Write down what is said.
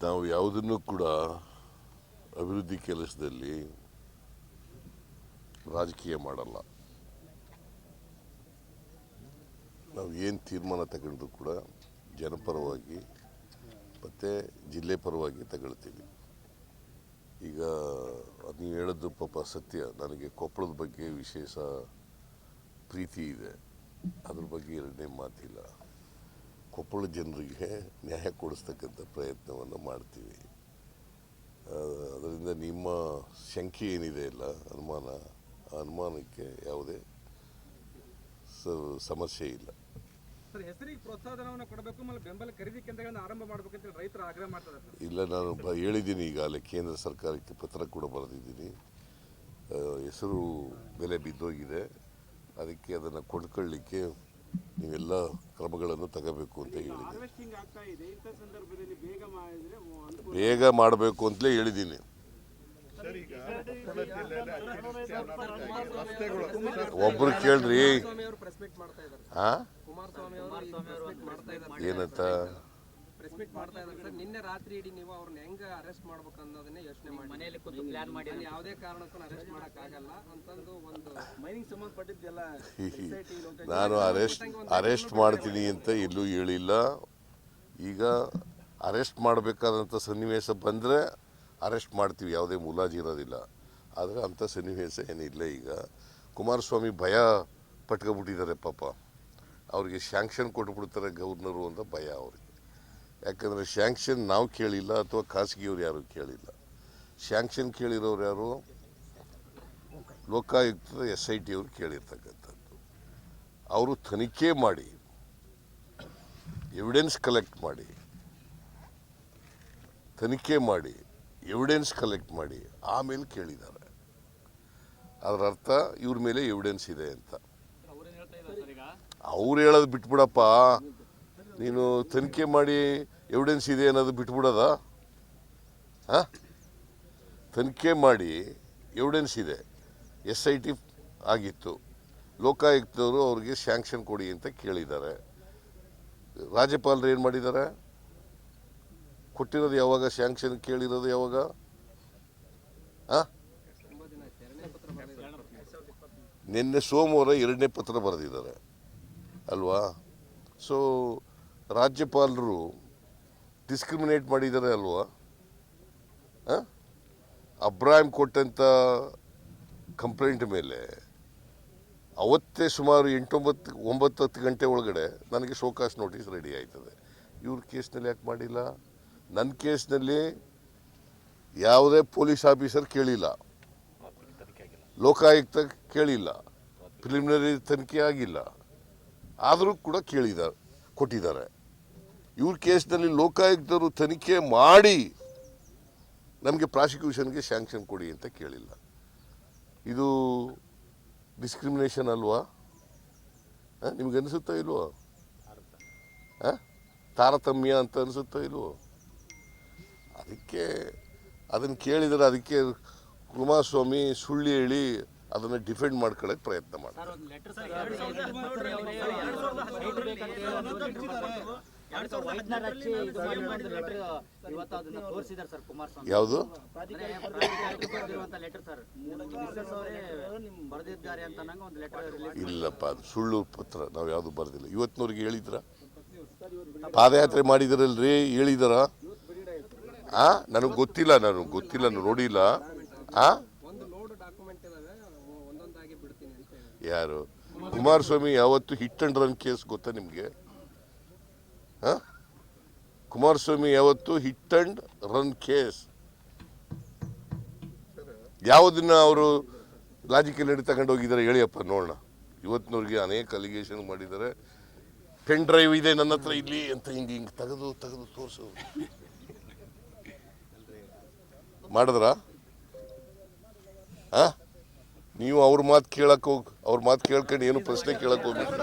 ನಾವು ಯಾವುದನ್ನು ಕೂಡ ಅಭಿವೃದ್ಧಿ ಕೆಲಸದಲ್ಲಿ ರಾಜಕೀಯ ಮಾಡಲ್ಲ. ನಾವು ಏನು ತೀರ್ಮಾನ ತಗೊಂಡ್ರು ಕೂಡ ಜನಪರವಾಗಿ ಮತ್ತು ಜಿಲ್ಲೆ ಪರವಾಗಿ ತಗೊಳ್ತೀವಿ. ಈಗ ನೀವು ಹೇಳೋದು ಪಾಪ ಸತ್ಯ. ನನಗೆ ಕೊಪ್ಪಳದ ಬಗ್ಗೆ ವಿಶೇಷ ಪ್ರೀತಿ ಇದೆ. ಅದ್ರ ಬಗ್ಗೆ ಎರಡನೇ ಮಾತಿಲ್ಲ. ಕೊಪ್ಪಳ ಜನರಿಗೆ ನ್ಯಾಯ ಕೊಡಿಸ್ತಕ್ಕಂಥ ಪ್ರಯತ್ನವನ್ನು ಮಾಡ್ತೀವಿ. ಅದರಿಂದ ನಿಮ್ಮ ಶಂಕೆ ಏನಿದೆ ಇಲ್ಲ ಅನುಮಾನ, ಆ ಅನುಮಾನಕ್ಕೆ ಯಾವುದೇ ಸಮಸ್ಯೆ ಇಲ್ಲ. ಹೆಸರಿಗೆ ಪ್ರೋತ್ಸಾಹಧನವನ್ನು ಕೊಡಬೇಕು ಮತ್ತು ಬೆಂಬಲ ಖರೀದಿ ಕೇಂದ್ರಗಳನ್ನು ಆರಂಭ ಮಾಡಬೇಕಂತ ರೈತರು ಆಗ್ರಹ ಮಾಡ್ತಾರೆ. ಇಲ್ಲ, ನಾನು ಹೇಳಿದ್ದೀನಿ. ಈಗಾಗಲೇ ಕೇಂದ್ರ ಸರ್ಕಾರಕ್ಕೆ ಪತ್ರ ಕೂಡ ಬರೆದಿದ್ದೀನಿ. ಹೆಸರು ಬೆಲೆ ಬಿದ್ದೋಗಿದೆ, ಅದಕ್ಕೆ ಅದನ್ನು ಕೊಂಡ್ಕೊಳ್ಳಿಕ್ಕೆ ನೀವೆಲ್ಲ ಕ್ರಮಗಳನ್ನು ತಗೋಬೇಕು ಅಂತ ಹೇಳಿದ್ದೀನಿ. ಬೇಗ ಮಾಡಬೇಕು ಅಂತಲೇ ಹೇಳಿದ್ದೀನಿ. ಒಬ್ರು ಕೇಳ್ರಿ ಏನಂತ ನಿನ್ನೆ ರಾತ್ರಿ ಇಡೀ ನೀವು ಅವ್ರನ್ನ ಹೆಂಗ ಅರೆಸ್ಟ್ ಮಾಡ್ಬೇಕು ಅನ್ನೋದನ್ನೇ ಯೋಚನೆ ಮಾಡಿ ಯಾವುದೇ ಕಾರಣಕ್ಕೂ ಅರೆಸ್ಟ್ ಮಾಡಕ್ ಆಗಲ್ಲ ಅಂತಂದು ಒಂದು ಮೈನಿಂಗ್ ಸಂಬಂಧಪಟ್ಟಿದ್ದೆಲ್ಲ ನಾನು ಅರೆಸ್ಟ್ ಮಾಡ್ತೀನಿ ಅಂತ ಎಲ್ಲೂ ಹೇಳಿಲ್ಲ. ಈಗ ಅರೆಸ್ಟ್ ಮಾಡಬೇಕಾದಂಥ ಸನ್ನಿವೇಶ ಬಂದರೆ ಅರೆಸ್ಟ್ ಮಾಡ್ತೀವಿ, ಯಾವುದೇ ಮುಲಾಜಿ ಇರೋದಿಲ್ಲ. ಆದರೆ ಅಂಥ ಸನ್ನಿವೇಶ ಏನಿಲ್ಲ. ಈಗ ಕುಮಾರಸ್ವಾಮಿ ಭಯ ಪಟ್ಕೊಬಿಟ್ಟಿದ್ದಾರೆ ಪಾಪ. ಅವ್ರಿಗೆ ಶ್ಯಾಂಕ್ಷನ್ ಕೊಟ್ಬಿಡ್ತಾರೆ ಗವರ್ನರು ಅಂತ ಭಯ ಅವ್ರಿಗೆ. ಯಾಕಂದರೆ ಶ್ಯಾಂಕ್ಷನ್ ನಾವು ಕೇಳಿಲ್ಲ ಅಥವಾ ಖಾಸಗಿಯವ್ರು ಯಾರು ಕೇಳಿಲ್ಲ. ಶ್ಯಾಂಕ್ಷನ್ ಕೇಳಿರೋರು ಯಾರು? ಲೋಕಾಯುಕ್ತದ SIT ಅವರು ಕೇಳಿರ್ತಕ್ಕಂಥದ್ದು. ಅವರು ತನಿಖೆ ಮಾಡಿ ಎವಿಡೆನ್ಸ್ ಕಲೆಕ್ಟ್ ಮಾಡಿ ಆಮೇಲೆ ಕೇಳಿದ್ದಾರೆ. ಅದರ ಅರ್ಥ ಇವ್ರ ಮೇಲೆ ಎವಿಡೆನ್ಸ್ ಇದೆ ಅಂತ. ಅವ್ರು ಹೇಳೋದು ಬಿಟ್ಬಿಡಪ್ಪ. ನೀನು ತನಿಖೆ ಮಾಡಿ ಎವಿಡೆನ್ಸ್ ಇದೆ ಅನ್ನೋದು ಬಿಟ್ಬಿಡೋದ? ತನಿಖೆ ಮಾಡಿ ಎವಿಡೆನ್ಸ್ ಇದೆ, SIT ಆಗಿತ್ತು, ಲೋಕಾಯುಕ್ತವರು ಅವ್ರಿಗೆ ಶ್ಯಾಂಕ್ಷನ್ ಕೊಡಿ ಅಂತ ಕೇಳಿದ್ದಾರೆ. ರಾಜ್ಯಪಾಲರು ಏನು ಮಾಡಿದ್ದಾರೆ? ಕೊಟ್ಟಿರೋದು ಯಾವಾಗ? ಶ್ಯಾಂಕ್ಷನ್ ಕೇಳಿರೋದು ಯಾವಾಗ? ನಿನ್ನೆ ಸೋಮವಾರ 2ನೇ ಪತ್ರ ಬರೆದಿದ್ದಾರೆ ಅಲ್ವಾ? ಸೊ ರಾಜ್ಯಪಾಲರು ಡಿಸ್ಕ್ರಿಮಿನೇಟ್ ಮಾಡಿದ್ದಾರೆ ಅಲ್ವಾ? ಅಬ್ರಾಹಿಂ ಕೊಟ್ಟಂಥ ಕಂಪ್ಲೇಂಟ್ ಮೇಲೆ ಅವತ್ತೇ ಸುಮಾರು 8-9 ಗಂಟೆ ಒಳಗಡೆ ನನಗೆ ಶೋಕಾಸ್ ನೋಟಿಸ್ ರೆಡಿ ಆಯ್ತದೆ. ಇವ್ರ ಕೇಸ್ನಲ್ಲಿ ಯಾಕೆ ಮಾಡಿಲ್ಲ? ನನ್ನ ಕೇಸ್ನಲ್ಲಿ ಯಾವುದೇ ಪೊಲೀಸ್ ಆಫೀಸರ್ ಕೇಳಿಲ್ಲ, ಲೋಕಾಯುಕ್ತ ಕೇಳಿಲ್ಲ, ಪ್ರಿಲಿಮಿನರಿ ತನಿಖೆ ಆಗಿಲ್ಲ. ಆದರೂ ಕೂಡ ಕೊಟ್ಟಿದ್ದಾರೆ. ಇವ್ರ ಕೇಸ್ನಲ್ಲಿ ಲೋಕಾಯುಕ್ತರು ತನಿಖೆ ಮಾಡಿ ನಮಗೆ ಪ್ರಾಸಿಕ್ಯೂಷನ್ಗೆ ಶ್ಯಾಂಕ್ಷನ್ ಕೊಡಿ ಅಂತ ಕೇಳಿಲ್ಲ. ಇದು ಡಿಸ್ಕ್ರಿಮಿನೇಷನ್ ಅಲ್ವಾ? ನಿಮ್ಗೆ ಅನಿಸುತ್ತಾ ಇಲ್ವೋ? ತಾರತಮ್ಯ ಅಂತ ಅನಿಸುತ್ತಾ ಇಲ್ವೋ? ಅದಕ್ಕೆ ಅದನ್ನು ಕೇಳಿದರೆ ಅದಕ್ಕೆ ಕುಮಾರಸ್ವಾಮಿ ಸುಳ್ಳು ಹೇಳಿ ಅದನ್ನು ಡಿಫೆಂಡ್ ಮಾಡ್ಕೊಳ್ಳೋಕೆ ಪ್ರಯತ್ನ ಮಾಡ್ತಾರೆ. ಯಾವುದು? ಇಲ್ಲಪ್ಪ, ಅದು ಸುಳ್ಳು ಪತ್ರ. ನಾವು ಯಾವುದು ಬರೆದಿಲ್ಲ. ಇವತ್ತಿನವ್ರಿಗೆ ಹೇಳಿದ್ರ? ಪಾದಯಾತ್ರೆ ಮಾಡಿದ್ರಲ್ರಿ, ಹೇಳಿದಾರ? ನನಗೆ ಗೊತ್ತಿಲ್ಲ, ನೋಡಿಲ್ಲ. ಯಾರು? ಕುಮಾರಸ್ವಾಮಿ ಯಾವತ್ತು ಹಿಟ್ ಅಂಡ್ ರನ್ ಕೇಸ್ ಗೊತ್ತಾ ನಿಮಗೆ? ಕುಮಾರಸ್ವಾಮಿ ಯಾವತ್ತು ಹಿಟ್ ಅಂಡ್ ರನ್ ಕೇಸ್ ಯಾವುದನ್ನ ಅವರು ಲಾಜಿಕಲ್ ನಡಿ ತಗೊಂಡು ಹೋಗಿದ್ದಾರೆ ಹೇಳಿಯಪ್ಪ ನೋಡೋಣ. ಇವತ್ತಿನವ್ರಿಗೆ ಅನೇಕ ಅಲಿಗೇಷನ್ ಮಾಡಿದ್ದಾರೆ. ಪೆನ್ ಡ್ರೈವ್ ಇದೆ ನನ್ನ ಹತ್ರ ಇಲ್ಲಿ ಅಂತ ಹಿಂಗೆ ತೆಗೆದು ತೋರಿಸು ಮಾಡಿದ್ರ? ನೀವು ಅವ್ರ ಮಾತು ಕೇಳಕ್ಕೆ ಅವ್ರ ಮಾತು ಕೇಳ್ಕೊಂಡು ಏನು ಪ್ರಶ್ನೆ ಕೇಳಕ್ಕೆ ಹೋಗ್ಬೇಕು.